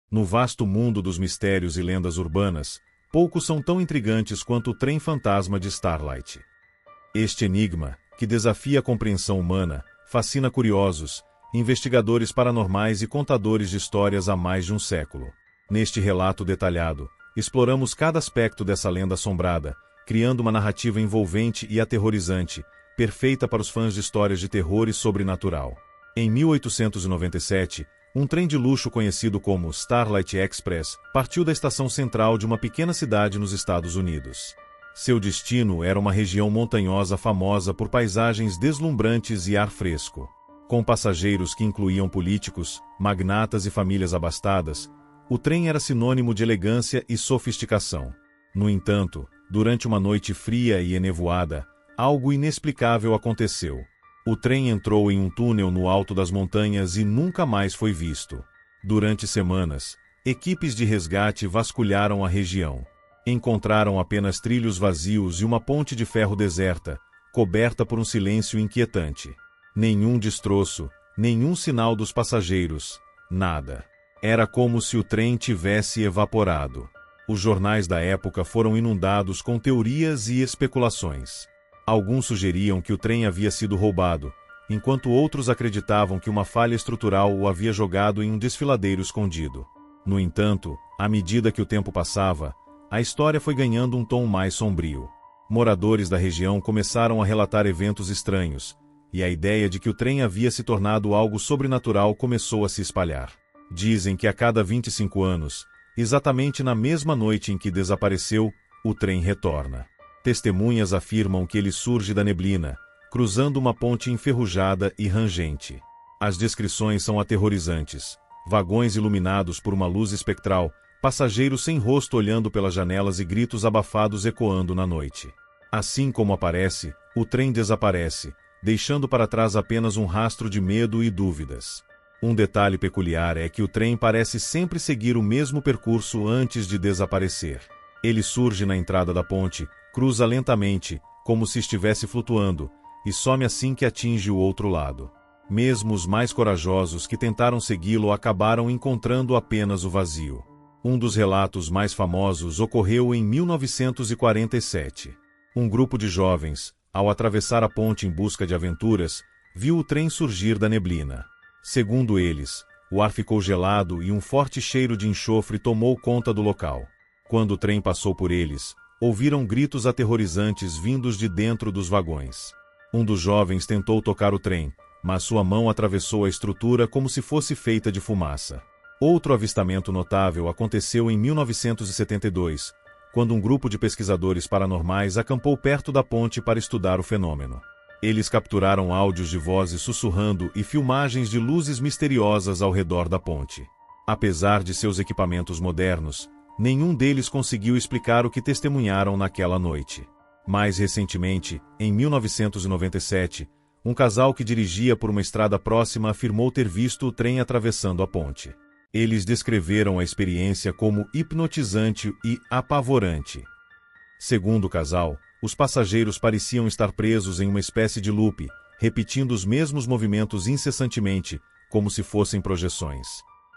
No vasto mundo dos mistérios e lendas urbanas, poucos são tão intrigantes quanto o trem fantasma de Starlight. Este enigma, que desafia a compreensão humana, fascina curiosos, investigadores paranormais e contadores de histórias há mais de um século. Neste relato detalhado, exploramos cada aspecto dessa lenda assombrada, criando uma narrativa envolvente e aterrorizante, perfeita para os fãs de histórias de terror e sobrenatural. Em 1897, um trem de luxo conhecido como Starlight Express partiu da estação central de uma pequena cidade nos Estados Unidos. Seu destino era uma região montanhosa famosa por paisagens deslumbrantes e ar fresco. Com passageiros que incluíam políticos, magnatas e famílias abastadas, o trem era sinônimo de elegância e sofisticação. No entanto, durante uma noite fria e enevoada, algo inexplicável aconteceu. O trem entrou em um túnel no alto das montanhas e nunca mais foi visto. Durante semanas, equipes de resgate vasculharam a região. Encontraram apenas trilhos vazios e uma ponte de ferro deserta, coberta por um silêncio inquietante. Nenhum destroço, nenhum sinal dos passageiros, nada. Era como se o trem tivesse evaporado. Os jornais da época foram inundados com teorias e especulações. Alguns sugeriam que o trem havia sido roubado, enquanto outros acreditavam que uma falha estrutural o havia jogado em um desfiladeiro escondido. No entanto, à medida que o tempo passava, a história foi ganhando um tom mais sombrio. Moradores da região começaram a relatar eventos estranhos, e a ideia de que o trem havia se tornado algo sobrenatural começou a se espalhar. Dizem que a cada 25 anos, exatamente na mesma noite em que desapareceu, o trem retorna. Testemunhas afirmam que ele surge da neblina, cruzando uma ponte enferrujada e rangente. As descrições são aterrorizantes. Vagões iluminados por uma luz espectral, passageiros sem rosto olhando pelas janelas e gritos abafados ecoando na noite. Assim como aparece, o trem desaparece, deixando para trás apenas um rastro de medo e dúvidas. Um detalhe peculiar é que o trem parece sempre seguir o mesmo percurso antes de desaparecer. Ele surge na entrada da ponte, cruza lentamente, como se estivesse flutuando, e some assim que atinge o outro lado. Mesmo os mais corajosos que tentaram segui-lo acabaram encontrando apenas o vazio. Um dos relatos mais famosos ocorreu em 1947. Um grupo de jovens, ao atravessar a ponte em busca de aventuras, viu o trem surgir da neblina. Segundo eles, o ar ficou gelado e um forte cheiro de enxofre tomou conta do local. Quando o trem passou por eles, ouviram gritos aterrorizantes vindos de dentro dos vagões. Um dos jovens tentou tocar o trem, mas sua mão atravessou a estrutura como se fosse feita de fumaça. Outro avistamento notável aconteceu em 1972, quando um grupo de pesquisadores paranormais acampou perto da ponte para estudar o fenômeno. Eles capturaram áudios de vozes sussurrando e filmagens de luzes misteriosas ao redor da ponte. Apesar de seus equipamentos modernos, nenhum deles conseguiu explicar o que testemunharam naquela noite. Mais recentemente, em 1997, um casal que dirigia por uma estrada próxima afirmou ter visto o trem atravessando a ponte. Eles descreveram a experiência como hipnotizante e apavorante. Segundo o casal, os passageiros pareciam estar presos em uma espécie de loop, repetindo os mesmos movimentos incessantemente, como se fossem projeções.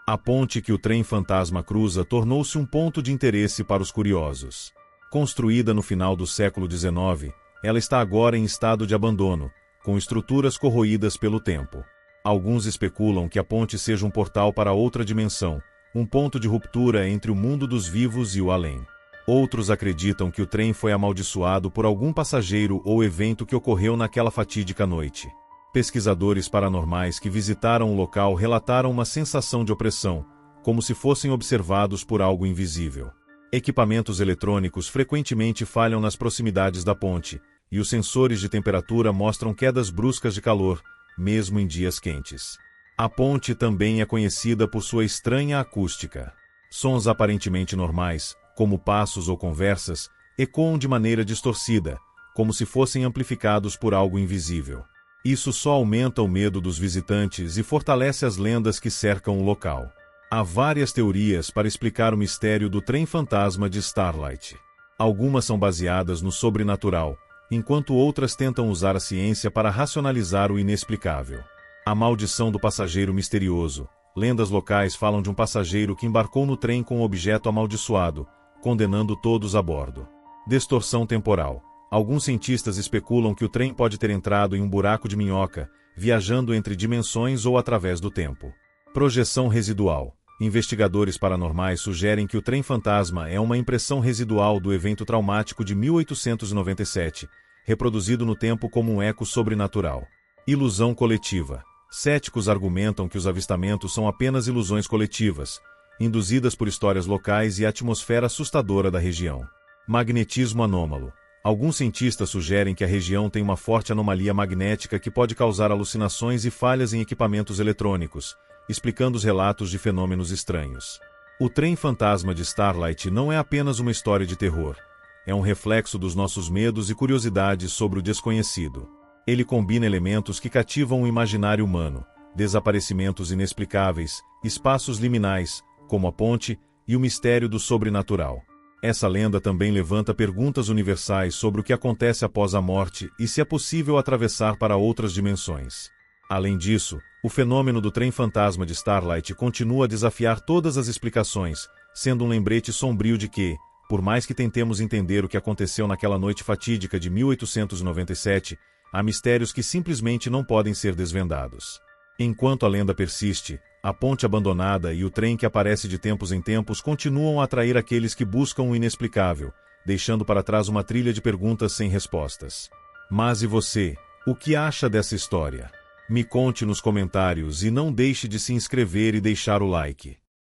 A ponte que o trem fantasma cruza tornou-se um ponto de interesse para os curiosos. Construída no final do século XIX, ela está agora em estado de abandono, com estruturas corroídas pelo tempo. Alguns especulam que a ponte seja um portal para outra dimensão, um ponto de ruptura entre o mundo dos vivos e o além. Outros acreditam que o trem foi amaldiçoado por algum passageiro ou evento que ocorreu naquela fatídica noite. Pesquisadores paranormais que visitaram o local relataram uma sensação de opressão, como se fossem observados por algo invisível. Equipamentos eletrônicos frequentemente falham nas proximidades da ponte, e os sensores de temperatura mostram quedas bruscas de calor, mesmo em dias quentes. A ponte também é conhecida por sua estranha acústica. Sons aparentemente normais, como passos ou conversas, ecoam de maneira distorcida, como se fossem amplificados por algo invisível. Isso só aumenta o medo dos visitantes e fortalece as lendas que cercam o local. Há várias teorias para explicar o mistério do trem fantasma de Starlight. Algumas são baseadas no sobrenatural, enquanto outras tentam usar a ciência para racionalizar o inexplicável. A maldição do passageiro misterioso, Lendas locais falam de um passageiro que embarcou no trem com um objeto amaldiçoado, condenando todos a bordo. Distorção temporal. Alguns cientistas especulam que o trem pode ter entrado em um buraco de minhoca, viajando entre dimensões ou através do tempo. Projeção residual. Investigadores paranormais sugerem que o trem fantasma é uma impressão residual do evento traumático de 1897, reproduzido no tempo como um eco sobrenatural. Ilusão coletiva. Céticos argumentam que os avistamentos são apenas ilusões coletivas, induzidas por histórias locais e a atmosfera assustadora da região. Magnetismo anômalo. Alguns cientistas sugerem que a região tem uma forte anomalia magnética que pode causar alucinações e falhas em equipamentos eletrônicos, explicando os relatos de fenômenos estranhos. O trem fantasma de Starlight não é apenas uma história de terror. É um reflexo dos nossos medos e curiosidades sobre o desconhecido. Ele combina elementos que cativam o imaginário humano, desaparecimentos inexplicáveis, espaços liminais, como a ponte, e o mistério do sobrenatural. Essa lenda também levanta perguntas universais sobre o que acontece após a morte e se é possível atravessar para outras dimensões. Além disso, o fenômeno do trem fantasma de Starlight continua a desafiar todas as explicações, sendo um lembrete sombrio de que, por mais que tentemos entender o que aconteceu naquela noite fatídica de 1897, há mistérios que simplesmente não podem ser desvendados. Enquanto a lenda persiste, a ponte abandonada e o trem que aparece de tempos em tempos continuam a atrair aqueles que buscam o inexplicável, deixando para trás uma trilha de perguntas sem respostas. Mas e você? O que acha dessa história? Me conte nos comentários e não deixe de se inscrever e deixar o like.